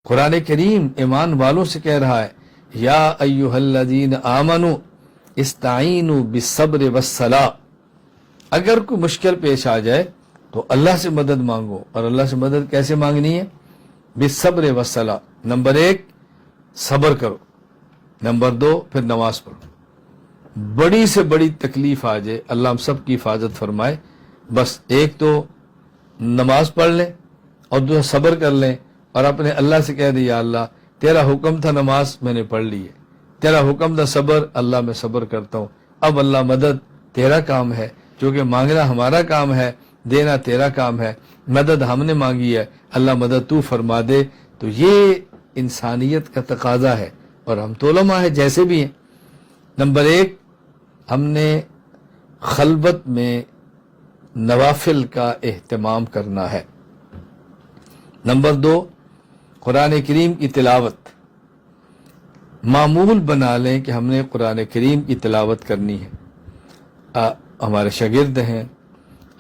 قرآن کریم ایمان والوں سے کہہ رہا ہے یا ایھا الذین آمنوا استعینوا بالصبر والصلاۃ، اگر کوئی مشکل پیش آ جائے تو اللہ سے مدد مانگو. اور اللہ سے مدد کیسے مانگنی ہے؟ بالصبر والصلاۃ. نمبر 1 صبر کرو، نمبر 2 پھر نماز پڑھو. بڑی سے بڑی تکلیف آ جائے، اللہ ہم سب کی حفاظت فرمائے، بس ایک تو نماز پڑھ لیں اور دوسرا صبر کر لیں اور اپنے اللہ سے کہہ دیں یا اللہ تیرا حکم تھا نماز، میں نے پڑھ لی ہے، تیرا حکم تھا صبر، اللہ میں صبر کرتا ہوں، اب اللہ مدد تیرا کام ہے، چونکہ مانگنا ہمارا کام ہے، دینا تیرا کام ہے، مدد ہم نے مانگی ہے، اللہ مدد تو فرما دے. تو یہ انسانیت کا تقاضا ہے، اور ہم تو علماء ہیں جیسے بھی ہیں. نمبر 1 ہم نے خلوت میں نوافل کا اہتمام کرنا ہے. نمبر 2 قرآن کریم کی تلاوت معمول بنا لیں کہ ہم نے قرآن کریم کی تلاوت کرنی ہے. ہمارے شاگرد ہیں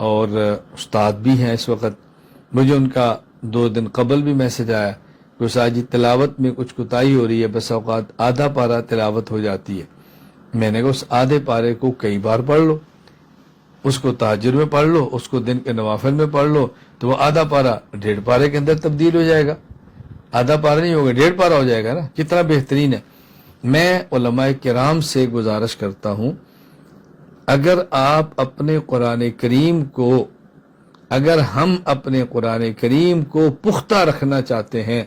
اور استاد بھی ہیں اس وقت، مجھے ان کا 2 دن قبل بھی میسج آیا کہ استاد جی تلاوت میں کچھ کوتاہی ہو رہی ہے، بس اوقات آدھا پارہ تلاوت ہو جاتی ہے. میں نے کہا اس آدھے پارے کو کئی بار پڑھ لو، اس کو تہجد میں پڑھ لو، اس کو دن کے نوافل میں پڑھ لو، تو وہ آدھا پارہ 1.5 پارے کے اندر تبدیل ہو جائے گا. آدھا پارہ نہیں ہوگا، 1.5 پارہ ہو جائے گا نا. کتنا بہترین ہے. میں علماء کرام سے گزارش کرتا ہوں اگر آپ اپنے قرآن کریم کو، اگر ہم اپنے قرآن کریم کو پختہ رکھنا چاہتے ہیں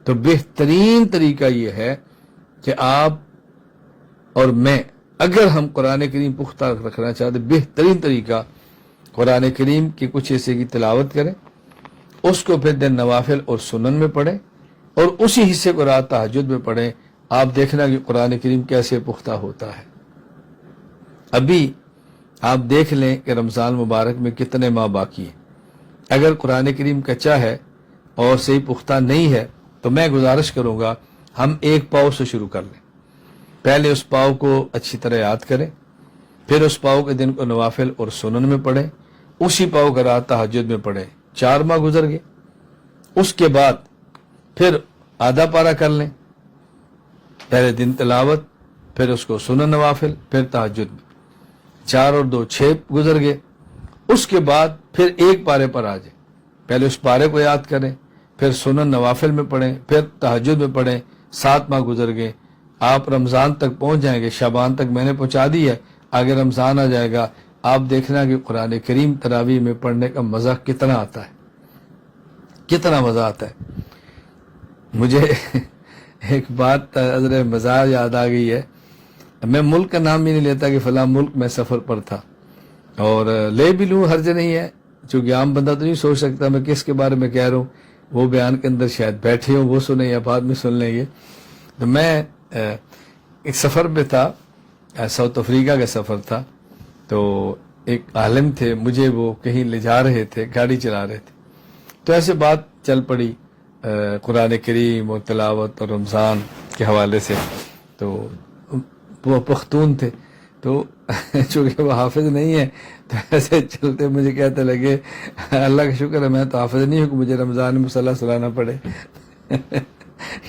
تو بہترین طریقہ یہ ہے کہ آپ اور میں، اگر ہم قرآن کریم پختہ رکھنا چاہتے، بہترین طریقہ قرآن کریم کی کچھ حصے کی تلاوت کریں، اس کو پھر دن نوافل اور سنن میں پڑھیں اور اسی حصے کو رات تہجد میں پڑھیں. آپ دیکھنا کہ قرآن کریم کیسے پختہ ہوتا ہے. ابھی آپ دیکھ لیں کہ رمضان مبارک میں کتنے ماہ باقی ہیں. اگر قرآن کریم کچا ہے اور صحیح پختہ نہیں ہے تو میں گزارش کروں گا ہم 1 پاؤ سے شروع کر لیں. پہلے اس پاؤ کو اچھی طرح یاد کریں، پھر اس پاؤ کے دن کو نوافل اور سنن میں پڑھیں، اسی پاؤ کا رات تہجد میں پڑھیں. 4 ماہ گزر گئے. اس کے بعد پھر آدھا پارہ کر لیں، پہلے دن تلاوت، پھر اس کو سنن نوافل، پھر تہجد میں. 4 اور 2 6 گزر گئے. اس کے بعد پھر 1 پارے پر آ جائیں. پہلے اس پارے کو یاد کریں، پھر سنن نوافل میں پڑھیں، پھر تہجد میں پڑھیں. 7 ماہ گزر گئے. آپ رمضان تک پہنچ جائیں گے. شعبان تک میں نے پہنچا دی ہے، آگے رمضان آ جائے گا. آپ دیکھنا کہ قرآن کریم تراویح میں پڑھنے کا مزہ کتنا آتا ہے، کتنا مزہ آتا ہے. مجھے ایک بات حضرت مزاح یاد آ گئی ہے. میں ملک کا نام بھی نہیں لیتا کہ فلاں ملک میں سفر پر تھا، اور لے بھی لوں حرج نہیں ہے، چونکہ عام بندہ تو نہیں سوچ سکتا میں کس کے بارے میں کہہ رہا ہوں. وہ بیان کے اندر شاید بیٹھے ہوں، وہ سنیں یا بعد میں سن لیں گے. تو میں ایک سفر پہ تھا، ساؤتھ افریقہ کا سفر تھا. تو ایک عالم تھے، مجھے وہ کہیں لے جا رہے تھے، گاڑی چلا رہے تھے. تو ایسے بات چل پڑی قرآن کریم اور تلاوت اور رمضان کے حوالے سے. تو وہ پختون تھے، تو چونکہ وہ حافظ نہیں ہے تو ایسے چلتے مجھے کہتے لگے اللہ کا شکر ہے میں تو حافظ نہیں ہوں کہ مجھے رمضان میں مصلی سلانا پڑے.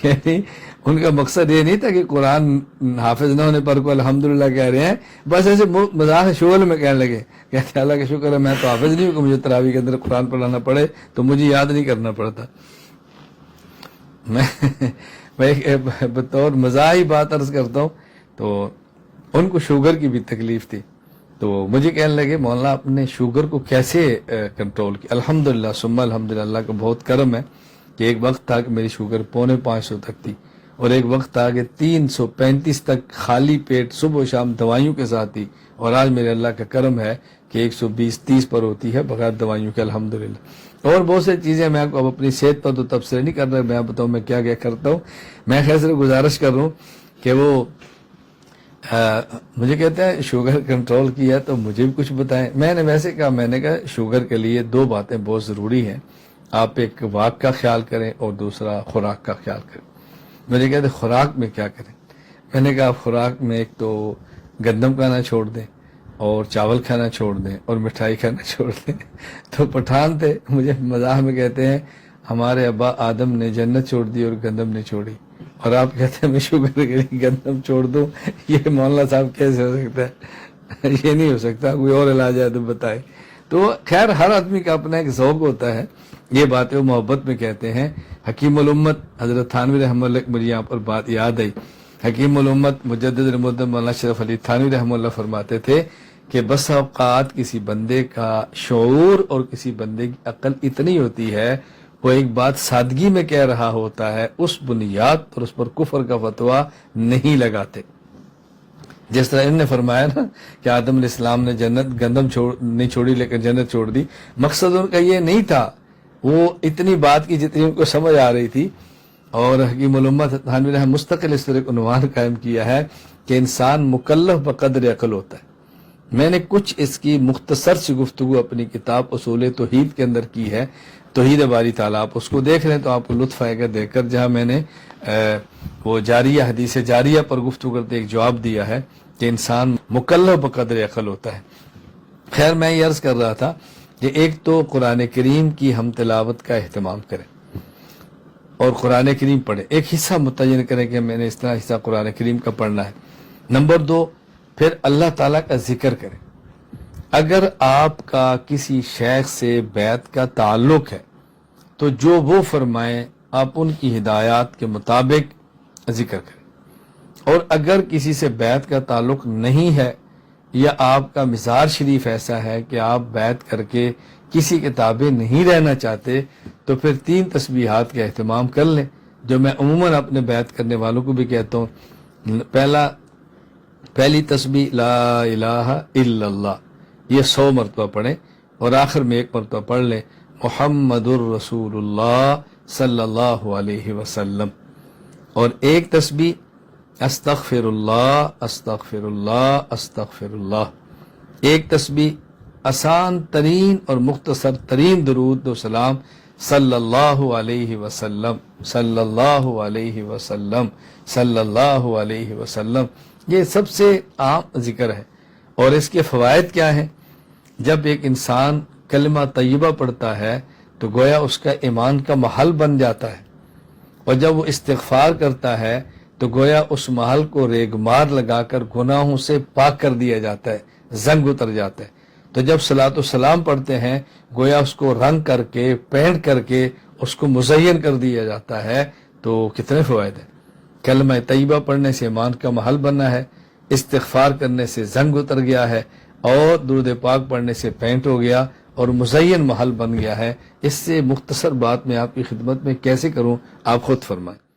یعنی ان کا مقصد یہ نہیں تھا کہ قرآن حافظ نہ ہونے پر کو الحمدللہ کہہ رہے ہیں، بس ایسے مزاح شغل میں کہنے لگے، کہتے اللہ کا شکر ہے میں تو حافظ نہیں ہوں کہ مجھے تراویح کے اندر قرآن پڑھانا پڑے، تو مجھے یاد نہیں کرنا پڑتا. میں بطور مزاحی بات عرض کرتا ہوں. تو ان کو شوگر کی بھی تکلیف تھی، تو مجھے کہنے لگے مولانا اپنے شوگر کو کیسے کنٹرول کیا. الحمدللہ ثم الحمدللہ، اللہ کا بہت کرم ہے کہ ایک وقت تھا کہ میری شوگر 550 تک تھی، اور ایک وقت تھا کہ 335 تک خالی پیٹ صبح و شام دوائیوں کے ساتھ تھی، اور آج میرے اللہ کا کرم ہے کہ 120-30 پر ہوتی ہے بغیر دوائیوں کے الحمدللہ. اور بہت سی چیزیں میں آپ کو اب اپنی صحت پر تو تبصرہ نہیں کر رہا، میں بتاؤں میں کیا کیا کرتا ہوں. میں خیر سے گزارش کر رہا ہوں کہ وہ مجھے کہتے ہیں شوگر کنٹرول کیا تو مجھے بھی کچھ بتائیں. میں نے ویسے کہا، میں نے کہا شوگر کے لیے 2 باتیں بہت ضروری ہیں، آپ ایک واک کا خیال کریں اور دوسرا خوراک کا خیال کریں. مجھے کہتے خوراک میں کیا کریں. میں نے کہا خوراک میں ایک تو گندم کھانا چھوڑ دیں اور چاول کھانا چھوڑ دیں اور مٹھائی کھانا چھوڑ دیں. تو پٹھان تھے، مجھے مزاح میں کہتے ہیں ہمارے ابا آدم نے جنت چھوڑ دی اور گندم نے چھوڑی، اور آپ کہتے ہیں میں شکر کری گندم چھوڑ دوں، یہ مولانا صاحب کیسے ہو سکتا ہے؟ یہ نہیں ہو سکتا، کوئی اور علاج ہے تو بتائے۔ تو خیر ہر آدمی کا اپنا ایک ذوق ہوتا ہے، یہ باتیں وہ محبت میں کہتے ہیں۔ حکیم الامت حضرت تھانوی رحمہ اللہ، مجھے یہاں پر بات یاد آئی، حکیم الامت مجدد المدت مولانا اشرف علی تھانوی رحمہ اللہ فرماتے تھے کہ بس اوقات کسی بندے کا شعور اور کسی بندے کی عقل اتنی ہوتی ہے، وہ ایک بات سادگی میں کہہ رہا ہوتا ہے، اس بنیاد پر اس پر کفر کا فتویٰ نہیں لگاتے۔ جس طرح انہوں نے فرمایا نا کہ آدم علیہ السلام نے جنت گندم نہیں چھوڑی لیکن جنت چھوڑ دی، مقصد ان کا یہ نہیں تھا، وہ اتنی بات کی جتنی ان کو سمجھ آ رہی تھی۔ اور حکیم الامت تھانوی رحمہ مستقل اس طرح ایک عنوان قائم کیا ہے کہ انسان مکلف بقدر عقل ہوتا ہے۔ میں نے کچھ اس کی مختصر سی گفتگو اپنی کتاب اصول توحید کے اندر کی ہے، توحید باری تعالیٰ، آپ اس کو دیکھ لیں تو آپ کو لطف آئے گا دیکھ کر، جہاں میں نے وہ جاریہ حدیث جاریہ پر گفتگو کرتے ایک جواب دیا ہے کہ انسان مکلف بقدر عقل ہوتا ہے۔ خیر میں یہ عرض کر رہا تھا کہ ایک تو قرآن کریم کی ہم تلاوت کا اہتمام کریں اور قرآن کریم پڑھیں، ایک حصہ متعین کریں کہ میں نے اس طرح حصہ قرآن کریم کا پڑھنا ہے۔ نمبر 2، پھر اللہ تعالیٰ کا ذکر کریں۔ اگر آپ کا کسی شیخ سے بیعت کا تعلق ہے تو جو وہ فرمائیں آپ ان کی ہدایات کے مطابق ذکر کریں، اور اگر کسی سے بیعت کا تعلق نہیں ہے یا آپ کا مزاج شریف ایسا ہے کہ آپ بیعت کر کے کسی کے تابع نہیں رہنا چاہتے تو پھر 3 تسبیحات کا اہتمام کر لیں، جو میں عموماً اپنے بیعت کرنے والوں کو بھی کہتا ہوں۔ پہلی تسبیح لا الہ الا اللہ، یہ 100 مرتبہ پڑھیں، اور آخر میں 1 مرتبہ پڑھ لیں محمد الرسول اللہ صلی اللہ علیہ وسلم، اور ایک تسبیح استغفر اللہ استغفر اللہ استغفر اللہ، ایک تسبیح آسان ترین اور مختصر ترین درود و سلام صلی اللہ علیہ وسلم صلی اللہ علیہ وسلم صلی اللہ علیہ وسلم، یہ سب سے عام ذکر ہے۔ اور اس کے فوائد کیا ہیں؟ جب ایک انسان کلمہ طیبہ پڑھتا ہے تو گویا اس کا ایمان کا محل بن جاتا ہے، اور جب وہ استغفار کرتا ہے تو گویا اس محل کو ریگمار لگا کر گناہوں سے پاک کر دیا جاتا ہے، زنگ اتر جاتا ہے۔ تو جب صلاۃ و سلام پڑھتے ہیں گویا اس کو رنگ کر کے پینٹ کر کے اس کو مزین کر دیا جاتا ہے، تو کتنے فوائد ہیں۔ کلمہ طیبہ پڑھنے سے ایمان کا محل بننا ہے، استغفار کرنے سے زنگ اتر گیا ہے، اور درود پاک پڑھنے سے پینٹ ہو گیا اور مزین محل بن گیا ہے۔ اس سے مختصر بات میں آپ کی خدمت میں کیسے کروں، آپ خود فرمائیں۔